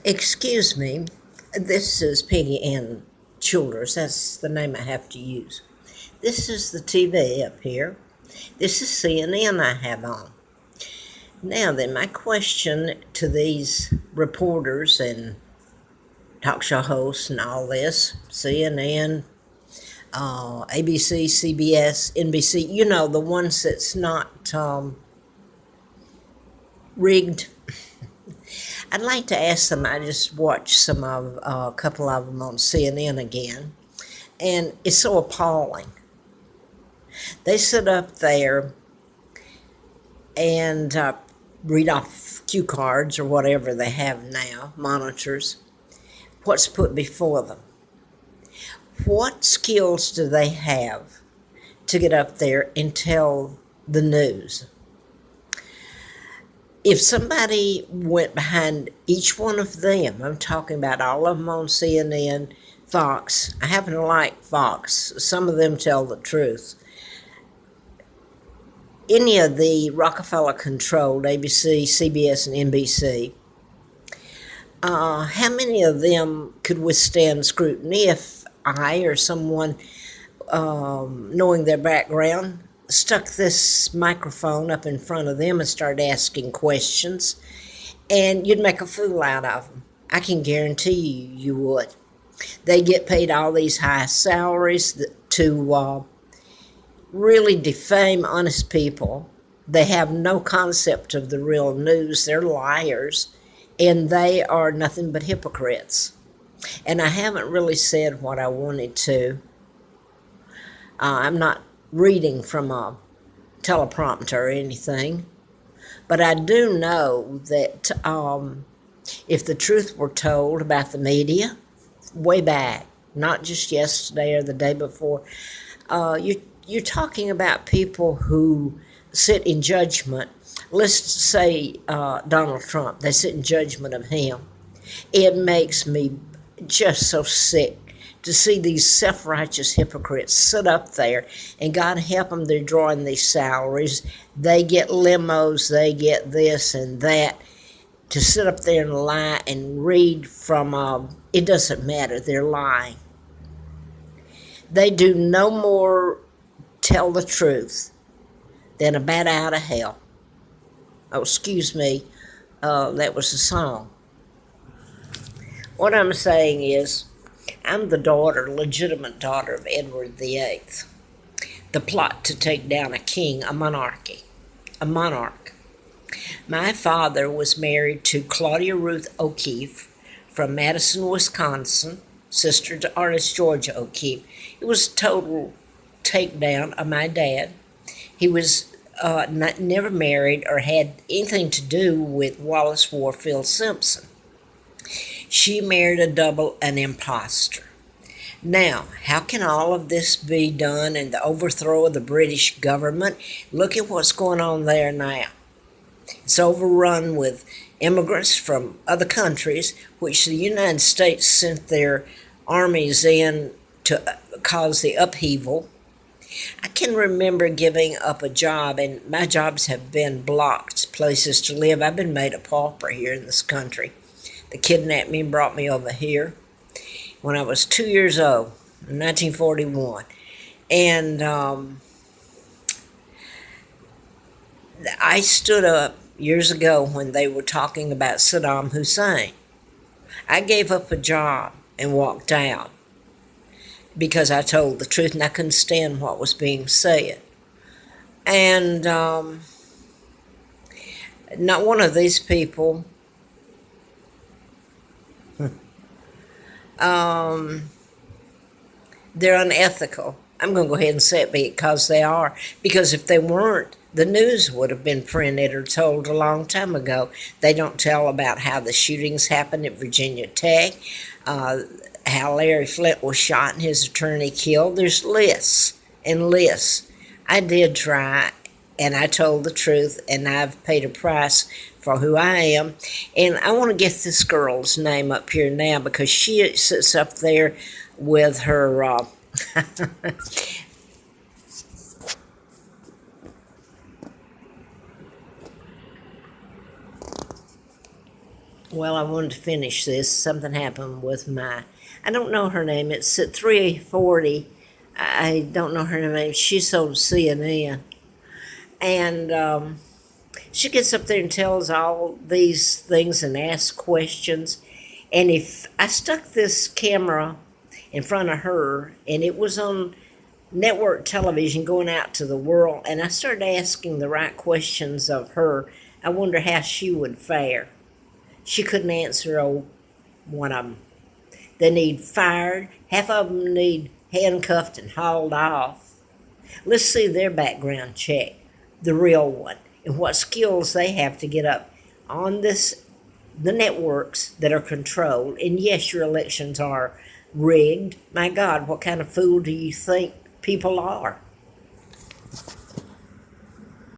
Excuse me, this is Peggy Ann Childers. That's the name I have to use. This is the TV up here. This is CNN I have on. Now then, my question to these reporters and talk show hosts and all this, CNN, ABC, CBS, NBC, the ones that's not rigged. I'd like to ask them. I just watched a couple of them on CNN again, and it's so appalling. They sit up there and read off cue cards or whatever they have now, monitors, what's put before them. What skills do they have to get up there and tell the news? If somebody went behind each one of them, I'm talking about all of them on CNN, Fox, I happen to like Fox, some of them tell the truth. Any of the Rockefeller-controlled ABC, CBS, and NBC, how many of them could withstand scrutiny if I or someone knowing their background stuck this microphone up in front of them and started asking questions, and you'd make a fool out of them? I can guarantee you would. They get paid all these high salaries to really defame honest people. They have no concept of the real news. They're liars, and they are nothing but hypocrites. And I haven't really said what I wanted to. I'm not reading from a teleprompter or anything, but I do know that if the truth were told about the media way back, not just yesterday or the day before, you're talking about people who sit in judgment. Let's say Donald Trump, they sit in judgment of him. It makes me just so sick to see these self-righteous hypocrites sit up there, and God help them, they're drawing these salaries. They get limos, they get this and that, to sit up there and lie and read from, it doesn't matter, they're lying. They do no more tell the truth than a bat out of hell. Oh, excuse me, that was a song. What I'm saying is, I'm the legitimate daughter of Edward VIII. The plot to take down a king, a monarch. My father was married to Claudia Ruth O'Keefe from Madison, Wisconsin, sister to artist Georgia O'Keefe. It was a total takedown of my dad. He was never married or had anything to do with Wallace Warfield Simpson. She married a double, an imposter. Now, how can all of this be done and the overthrow of the British government? Look at what's going on there now. It's overrun with immigrants from other countries, which the United States sent their armies in to cause the upheaval. I can remember giving up a job, and my jobs have been blocked, places to live. I've been made a pauper here in this country. They kidnapped me and brought me over here when I was 2 years old, in 1941. And I stood up years ago when they were talking about Saddam Hussein. I gave up a job and walked out because I told the truth and I couldn't stand what was being said. And not one of these people they're unethical. I'm going to go ahead and say it because they are. Because if they weren't, the news would have been printed or told a long time ago. They don't tell about how the shootings happened at Virginia Tech, how Larry Flint was shot and his attorney killed. There's lists and lists. I did try, and I told the truth, and I've paid a price for who I am. And I want to get this girl's name up here now because she sits up there with her Well, I wanted to finish this. Something happened with I don't know her name. It's at 3:40. I don't know her name. She's on CNN. And she gets up there and tells all these things and asks questions. And if I stuck this camera in front of her and it was on network television going out to the world, and I started asking the right questions of her, I wonder how she would fare. She couldn't answer one of them. They need fired. Half of them need handcuffed and hauled off. Let's see their background check, the real one, and what skills they have to get up on the networks that are controlled. And yes, your elections are rigged. My God, what kind of fool do you think people are?